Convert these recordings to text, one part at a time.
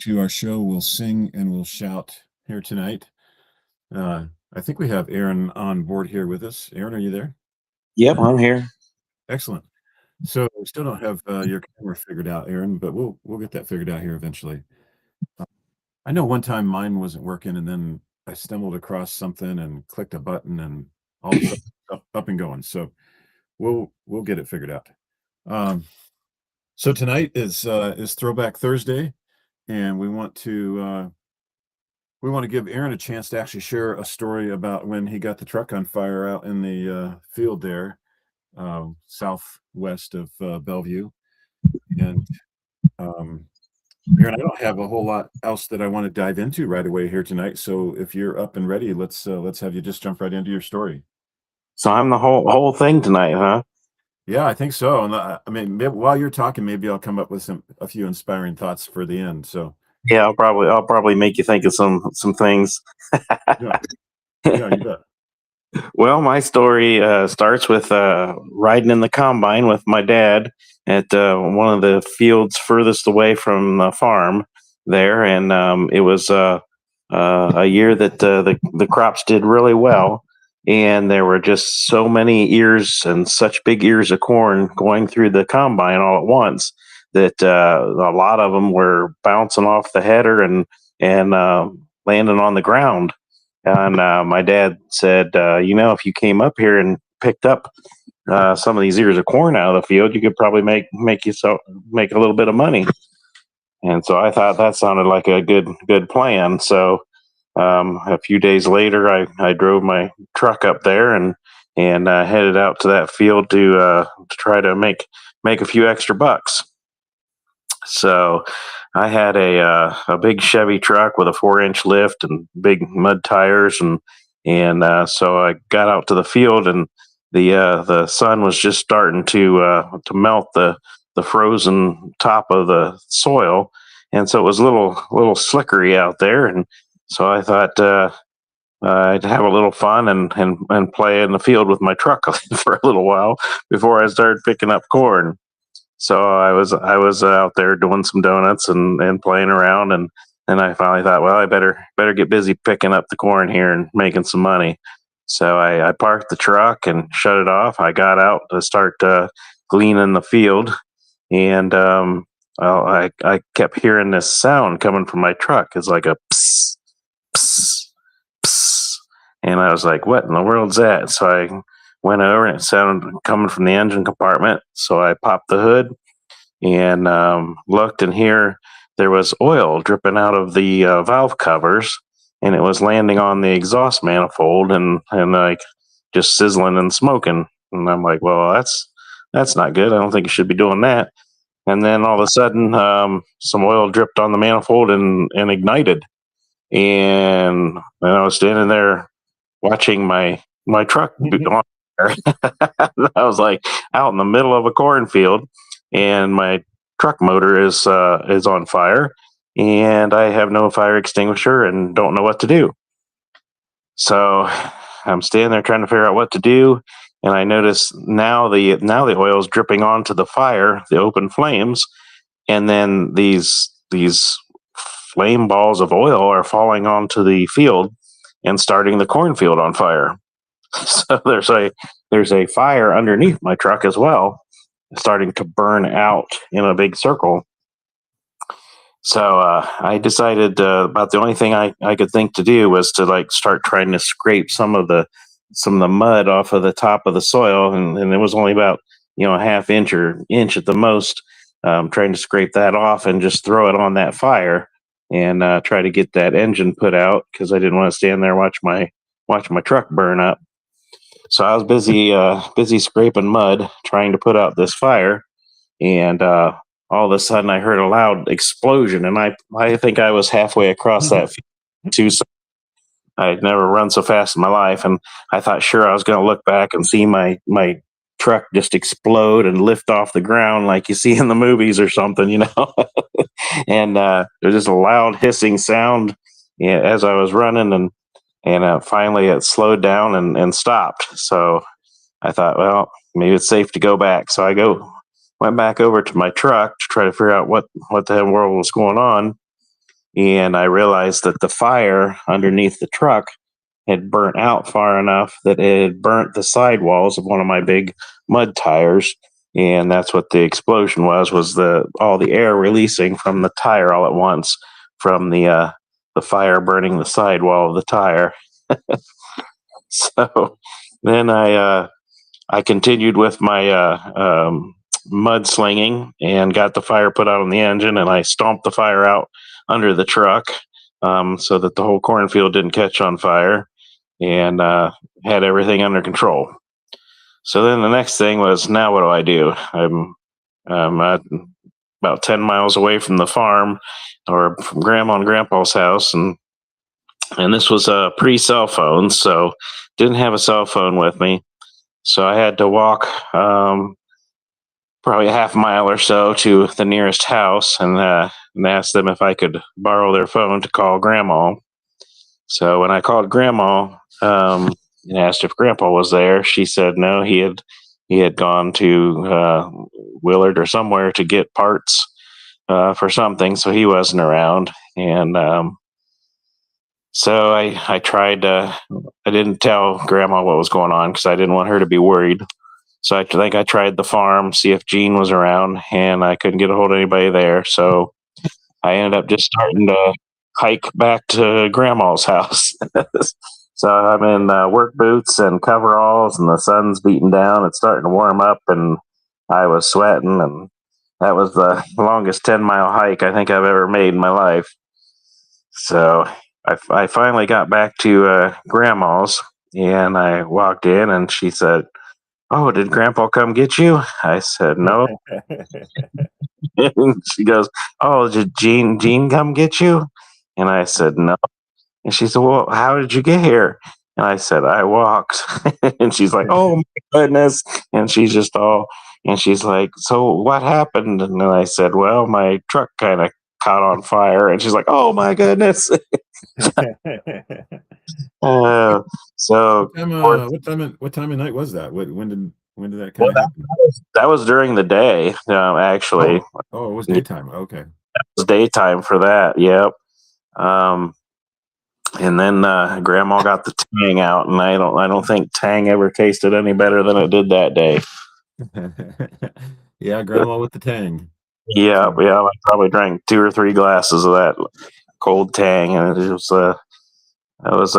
to our show. We'll sing and we'll shout here tonight. I think we have Aaron on board here with us. Aaron, are you there? Yep, I'm here. Excellent. So we still don't have your camera figured out, Aaron, but we'll get that figured out here eventually. Uh, I know one time mine wasn't working, and then I stumbled across something and clicked a button, and all of a sudden up and going. So we'll get it figured out. Um, so tonight is Throwback Thursday, and we want to give Aaron a chance to actually share a story about when he got the truck on fire out in the field there, southwest of Bellevue. And um, Aaron, I don't have a whole lot else that I want to dive into right away here tonight. So if you're up and ready, let's have you just jump right into your story. So I'm the whole thing tonight, huh? Yeah, I think so. And I mean, maybe, while you're talking, maybe I'll come up with a few inspiring thoughts for the end. So Yeah, I'll probably make you think of some things. yeah, yeah, you bet. Well, my story starts with riding in the combine with my dad at one of the fields furthest away from the farm there, and it was a year that the crops did really well, and there were just so many ears and such big ears of corn going through the combine all at once that a lot of them were bouncing off the header and landing on the ground. And my dad said, if you came up here and picked up some of these ears of corn out of the field, you could probably make a little bit of money. And so I thought that sounded like a good plan. So a few days later, I drove my truck up there and headed out to that field to try to make a few extra bucks. So I had a big Chevy truck with a 4-inch lift and big mud tires, and so I got out to the field, and the sun was just starting to melt the frozen top of the soil, and so it was a little slickery out there, and so I thought I'd have a little fun and play in the field with my truck for a little while before I started picking up corn. So I was out there doing some donuts and playing around, and then I finally thought, well, I better get busy picking up the corn here and making some money. So I parked the truck and shut it off. I got out to start gleaning the field, and well, I kept hearing this sound coming from my truck. It's like a psst, psst, psst, and I was like, what in the world's that? So I went over, and it sounded coming from the engine compartment. So I popped the hood and looked, and here there was oil dripping out of the valve covers, and it was landing on the exhaust manifold and like just sizzling and smoking. And I'm like, well, that's not good. I don't think you should be doing that. And then all of a sudden, some oil dripped on the manifold and ignited. And I was standing there watching my truck on fire. I was like out in the middle of a cornfield, and my truck motor is on fire, and I have no fire extinguisher and don't know what to do. So I'm standing there trying to figure out what to do, and I notice now the oil is dripping onto the fire, the open flames, and then these flame balls of oil are falling onto the field and starting the cornfield on fire. So there's a fire underneath my truck as well, starting to burn out in a big circle. So I decided about the only thing I could think to do was to like start trying to scrape some of the mud off of the top of the soil, and it was only about a half inch or inch at the most. Trying to scrape that off and just throw it on that fire and try to get that engine put out because I didn't want to stand there and watch my truck burn up. So I was busy scraping mud, trying to put out this fire, and all of a sudden I heard a loud explosion, and I think I was halfway across that field too. So I'd never run so fast in my life, and I thought sure I was going to look back and see my truck just explode and lift off the ground like you see in the movies or something. And there was just a loud hissing sound as I was running, and finally it slowed down and stopped. So I thought, well, maybe it's safe to go back. So went back over to my truck to try to figure out what the hell world was going on. and I realized that the fire underneath the truck had burnt out far enough that it had burnt the sidewalls of one of my big mud tires, and that's what the explosion was the all the air releasing from the tire all at once from the fire burning the sidewall of the tire. So then I continued with my mudslinging and got the fire put out on the engine, and I stomped the fire out under the truck, so that the whole cornfield didn't catch on fire, and had everything under control. So then the next thing was, now what do I do? I'm about 10 miles away from the farm, or from Grandma and Grandpa's house, and this was pre cell phone, so didn't have a cell phone with me. So I had to walk probably a half mile or so to the nearest house, and ask them if I could borrow their phone to call Grandma. So when I called Grandma, and asked if Grandpa was there, she said no. He had gone to Willard or somewhere to get parts for something, so he wasn't around. And so I tried. I didn't tell Grandma what was going on because I didn't want her to be worried. So I think I tried the farm, see if Gene was around, and I couldn't get a hold of anybody there. So I ended up just starting to hike back to Grandma's house. So I'm in work boots and coveralls, and the sun's beating down. It's starting to warm up, and I was sweating, and that was the longest 10-mile hike I think I've ever made in my life. So I finally got back to Grandma's, and I walked in, and she said, "Oh, did Grandpa come get you?" I said, "No." And she goes, "Oh, did Gene come get you?" And I said, "No." And she said, "Well, how did you get here?" And I said, "I walked." And she's like, "Oh my goodness." And she's just all, and she's like, "So what happened?" And then I said, "Well, my truck kind of caught on fire." And she's like, "Oh my goodness." Uh, so What time of night was that? When did that well, kinda happen? that was during the day, actually. Oh. Oh, it was daytime, okay. Was daytime for that. Yep. Um, and then Grandma got the Tang out, and I don't think Tang ever tasted any better than it did that day. Yeah, grandma with the tang. Yeah, So, yeah. I probably drank 2 or 3 glasses of that cold Tang, and it was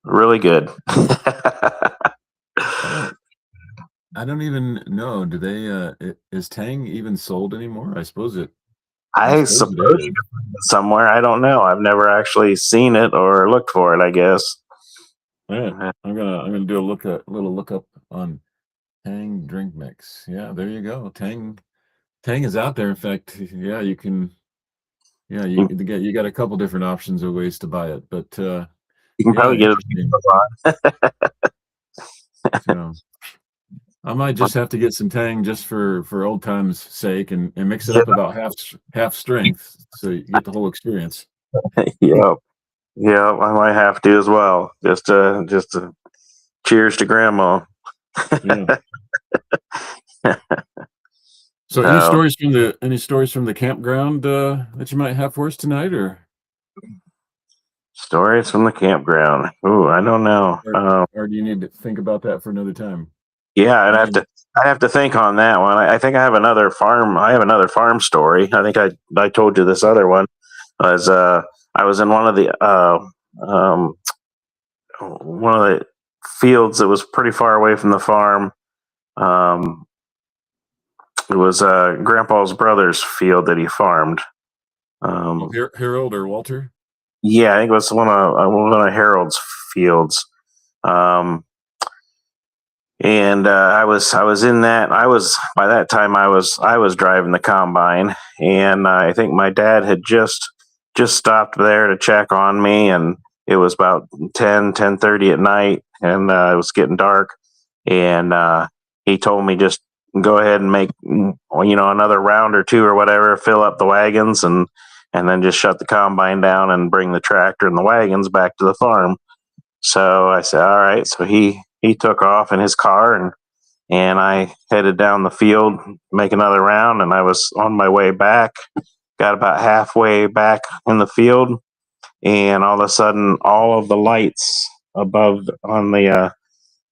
really good. I don't I don't even know, do they, I is Tang even sold anymore? I I suppose suppose it you is. could find it somewhere. I don't know. I've never actually seen it or looked for it, I guess. Yeah, I'm gonna do a little lookup on Tang drink mix. Yeah, there you go. Tang is out there. In fact, yeah, You, you got a couple different options of ways to buy it, but, you can yeah, probably get it interesting. So, I might just have to get some Tang just for old times' sake and mix it up about half strength so you get the whole experience. yeah, yeah. I might have to as well. Just to cheers to Grandma. Yeah. So No any stories from the campground, that you might have for us tonight, stories from the campground. Ooh, I don't know. or or do you need to think about that for another time? Yeah, I mean, I'd have to think on that one. I think I have another farm. I have another farm story. I think I told you this other one was I was in um, one of the fields that was pretty far away from the farm. Um, it was Grandpa's brother's field that he farmed. oh, Um, Harold or Walter? yeah, I think it was one of Harold's fields. Um, and I was in that. I was by that time I was driving the combine, and I think my dad had just stopped there to check on me, and it was about 10:30 at night, and it was getting dark, and he told me just go ahead and make another round or two or whatever, fill up the wagons, and then just shut the combine down and bring the tractor and the wagons back to the farm. So I said, all right. So he took off in his car, and I headed down the field, make another round, and I was on my way back, got about halfway back in the field, and all of a sudden, all of the lights above on the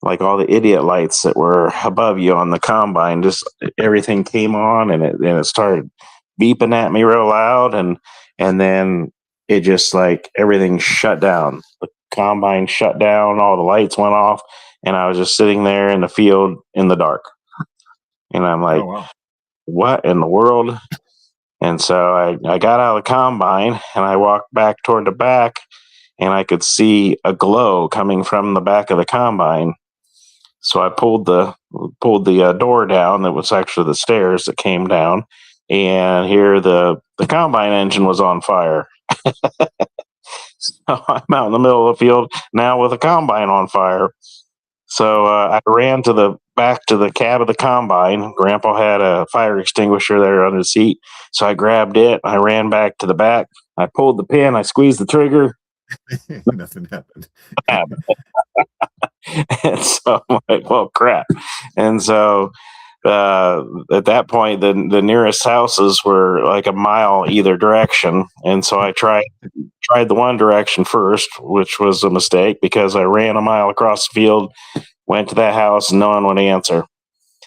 like all the idiot lights that were above you on the combine, just everything came on, and it started beeping at me real loud, and then it just like everything shut down. The combine shut down, all the lights went off, and I was just sitting there in the field in the dark. And I'm Oh, like, wow. what in the world? And so I got out of the combine and I walked back toward the back, and I could see a glow coming from the back of the combine. So I pulled the door down. That was actually the stairs that came down, and here the combine engine was on fire. So I'm out in the middle of the field now with a combine on fire. So I ran to the back to the cab of the combine. Grandpa had a fire extinguisher there under the seat, so I grabbed it. I ran back to the back. I pulled the pin. I squeezed the trigger. Nothing happened. And so I'm like, well, crap. And so at that point, the nearest houses were like a mile either direction, and so I tried the one direction first, which was a mistake because I ran a mile across the field, went to that house, and no one would answer.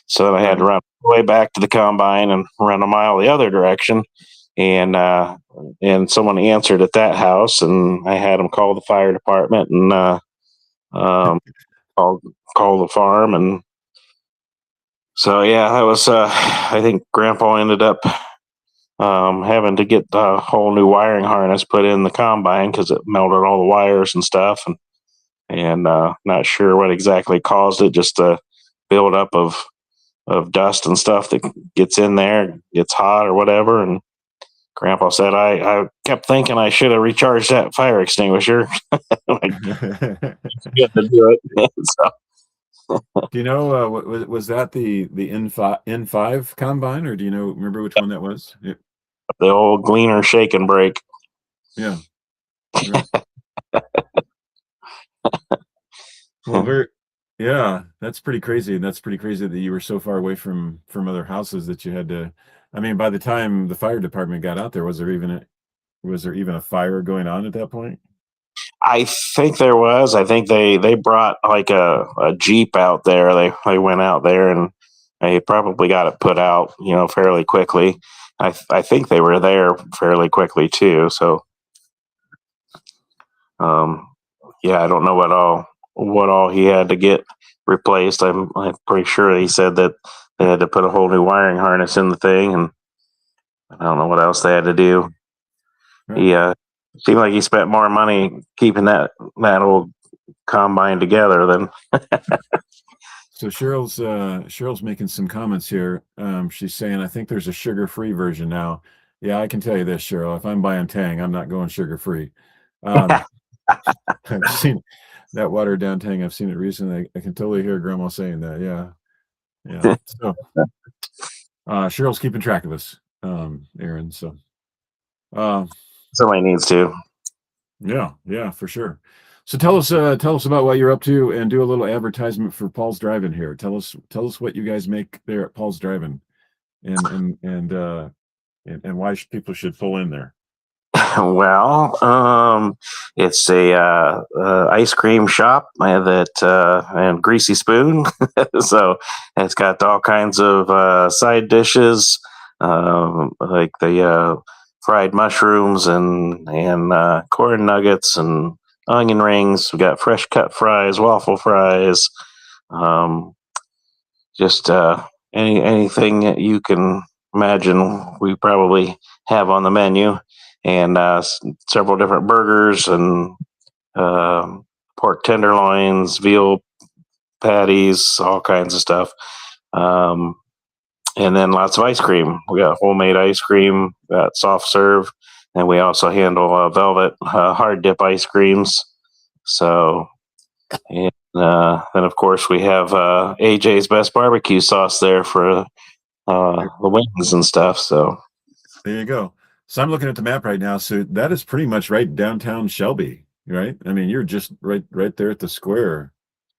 So I had to Right. run all the way back to the combine and run a mile the other direction, and someone answered at that house, and I had them call the fire department and um, call call the farm, and so yeah, that was. I think Grandpa ended up having to get a whole new wiring harness put in the combine because it melted all the wires and stuff, and not sure what exactly caused it. Just a buildup of dust and stuff that gets in there, gets hot or whatever. And Grandpa said I kept thinking I should have recharged that fire extinguisher. Like, good to do it. So Do you know, was that the N5 combine, or do you know remember which one that was? Yeah. the old gleaner shake and break. Yeah, right. Well, yeah, that's pretty crazy. That's pretty crazy that you were so far away from other houses that you had to. I mean, by the time the fire department got out there, was there even a fire going on at that point? I think there was. I think they brought like a jeep out there. They went out there and they probably got it put out, fairly quickly. I think they were there fairly quickly too. So um, yeah, I don't know what all he had to get replaced. I'm pretty sure he said that they had to put a whole new wiring harness in the thing, and I don't know what else they had to do. Right. He seemed like he spent more money keeping that old combine together than. So Cheryl's making some comments here. She's saying, I think there's a sugar-free version now. Yeah, I can tell you this, Cheryl. If I'm buying Tang, I'm not going sugar-free. Um, I've seen that watered down Tang. I've seen it recently. I can totally hear Grandma saying that. Yeah, yeah. So Cheryl's keeping track of us, Aaron. So uh, Somebody needs to. yeah, yeah, for sure. So tell us about what you're up to, and do a little advertisement for Paul's Drive-In here. Tell us what you guys make there at Paul's Drive-In, and why people should pull in there. Well, it's a ice cream shop and Greasy Spoon. So it's got all kinds of side dishes, like the fried mushrooms and corn nuggets and onion rings. We got fresh cut fries, waffle fries, um, just anything that you can imagine. We probably have on the menu, and several different burgers and uh, pork tenderloins, veal patties, all kinds of stuff. Um, and then lots of ice cream. We got homemade ice cream, got soft serve, and we also handle velvet hard dip ice creams. So, and then of course we have AJ's Best Barbecue Sauce there for the wings and stuff. So There you go. So I'm looking at the map right now. So that is pretty much right downtown Shelby, right? I mean, you're just right there at the square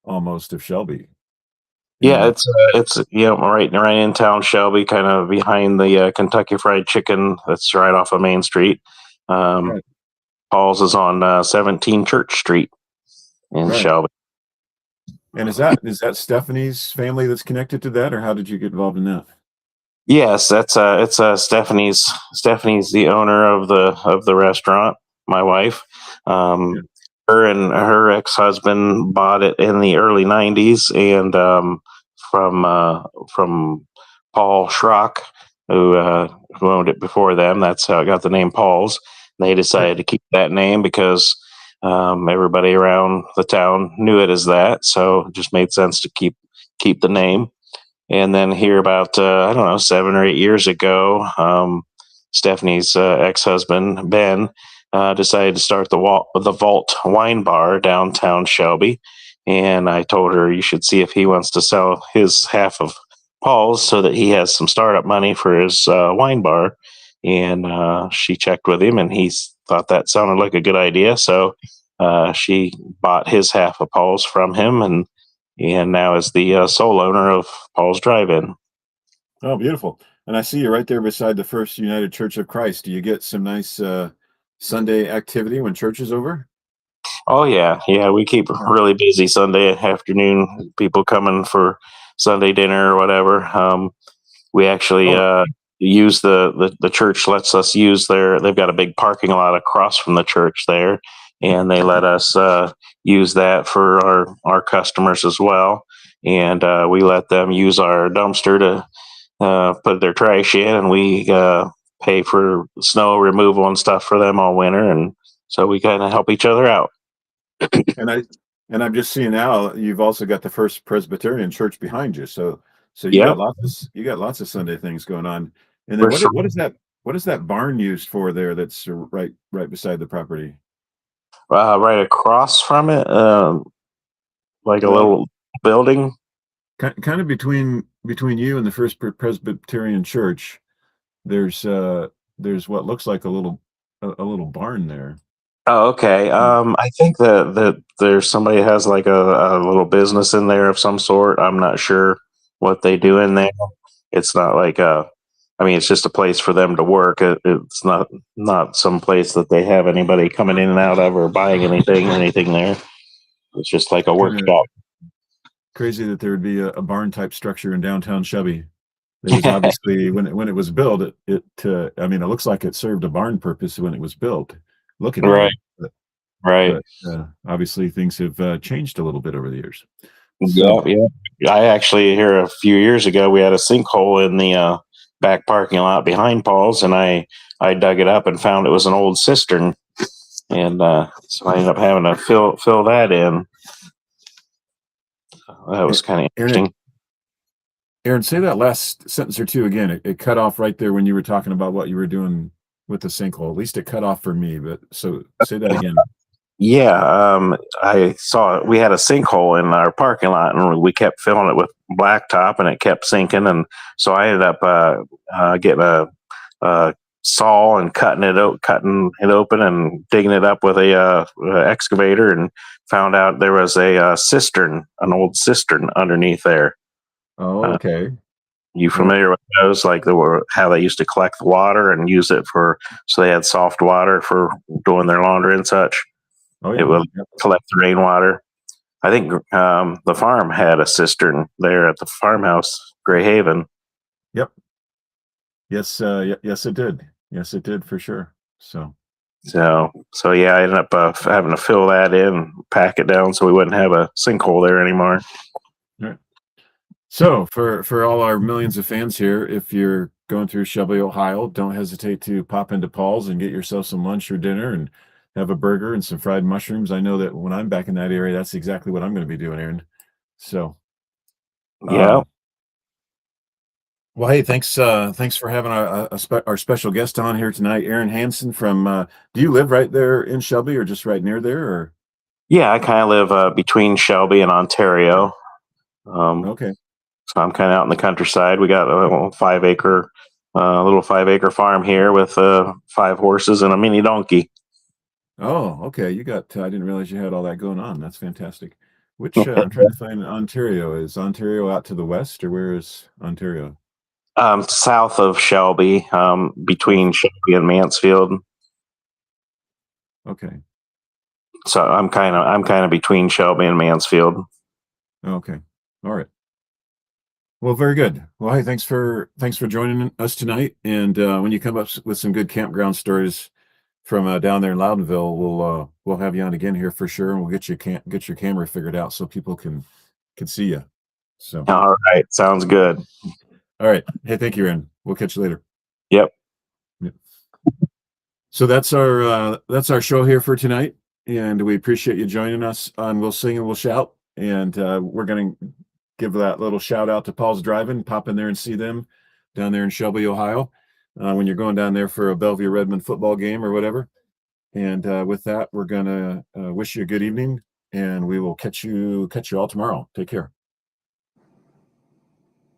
almost of Shelby. Yeah, it's right in town, Shelby, kind of behind the Kentucky Fried Chicken. That's right off of Main Street. Um, Right, Paul's is on 17 Church Street in right. Shelby. And is that Stephanie's family that's connected to that, or how did you get involved in that? Yes, that's it's Stephanie's. Stephanie's the owner of the restaurant. My wife, Yeah, her and her ex husband bought it in the early '90s, and from Paul Schrock, who owned it before them. That's how it got the name Paul's. They right. decided to keep that name because everybody around the town knew it as that, so it just made sense to keep the name. And then here about I don't know 7 or 8 years ago, Stephanie's ex-husband Ben decided to start the Vault Wine Bar downtown Shelby, and I told her you should see if he wants to sell his half of Paul's so that he has some startup money for his wine bar. And she checked with him, and he thought that sounded like a good idea. So she bought his half of Paul's from him, and now is the sole owner of Paul's Drive-In. Oh, beautiful. And I see you right there beside the First United Church of Christ. Do you get some nice Sunday activity when church is over? Oh yeah, we keep Yeah. really busy Sunday afternoon. People coming for Sunday dinner or whatever. We actually Oh, use the church lets us use their. They've got a big parking lot across from the church there, and they let us use that for our customers as well. And we let them use our dumpster to put their trash in, and we pay for snow removal and stuff for them all winter, and so we kind of help each other out. and I'm just seeing now you've also got the First Presbyterian Church behind you. So Yep, you got lots of Sunday things going on. And then we're sur- what is that barn used for there that's right beside the property? right across from it, like a Well, little building. kind of between you and the First Presbyterian Church, there's there's what looks like a little barn there. Oh, okay. I think that there's somebody has like a little business in there of some sort. I'm not sure what they do in there. It's not like I mean, it's just a place for them to work. It's not some place that they have anybody coming in and out of or buying anything there. It's just like a Kind of workshop. crazy that there would be a barn type structure in downtown Chevy. There was obviously when it was built, I mean, it looks like it served a barn purpose when it was built, looking at Right, it. right. But obviously things have changed a little bit over the years. Yeah, So, yeah. I actually here a few years ago we had a sinkhole in the back parking lot behind Paul's, and I dug it up and found it was an old cistern, and so I ended up having to fill that in. That was kind of Aaron, interesting. Aaron, say that last sentence or two again. It cut off right there when you were talking about what you were doing with the sinkhole. At least it cut off for me. But so say that again. Yeah, I saw we had a sinkhole in our parking lot, and we kept filling it with blacktop, and it kept sinking. And so I ended up getting a saw and cutting it open and digging it up with a excavator, and found out there was a cistern, an old cistern underneath there. Oh, Uh, okay. you Yeah. familiar with those? Like how they used to collect the water and use it for, so they had soft water for doing their laundry and such. Oh, It yeah. will Yep. collect the rainwater. I think the farm had a cistern there at the farmhouse, Gray Haven. Yep. Yes. Yes, it did. Yes, it did for sure. So, So yeah, I ended up having to fill that in, pack it down, so we wouldn't have a sinkhole there anymore. all right. So for all our millions of fans here, if you're going through Shelby, Ohio, don't hesitate to pop into Paul's and get yourself some lunch or dinner and have a burger and some fried mushrooms. I know that when I'm back in that area, that's exactly what I'm going to be doing, Aaron. So, Yeah, um, well, hey, thanks for having our special guest on here tonight, Aaron Hansen from. Do you live right there in Shelby, or just right near there, or? yeah. I kind of live between Shelby and Ontario, um, Okay. so I'm kind of out in the countryside. We got a little 5 acre farm here with 5 horses and a mini donkey. Oh, okay. You got. I didn't realize you had all that going on. That's fantastic. Which, I'm trying to find Ontario. Is Ontario out to the west, or where is Ontario? South of Shelby, South. between Shelby and Mansfield. Okay. So I'm kind of between Shelby and Mansfield. Okay. All right. Well, very good. Well, hey, thanks for joining us tonight. And when you come up with some good campground stories from down there in Loudonville, we'll have you on again here for sure, and we'll get your camera figured out so people can see you. So, All right, sounds good. all right. Hey, thank you, Aaron. We'll catch you later. Yep. Yeah. So that's our show here for tonight, and we appreciate you joining us on We'll Sing and We'll Shout. And we're gonna give that little shout out to Paul's Driving. Pop in there and see them down there in Shelby, Ohio, when you're going down there for a Bellevue Redmond football game or whatever. And with that, we're gonna wish you a good evening, and we will catch you all tomorrow. Take care.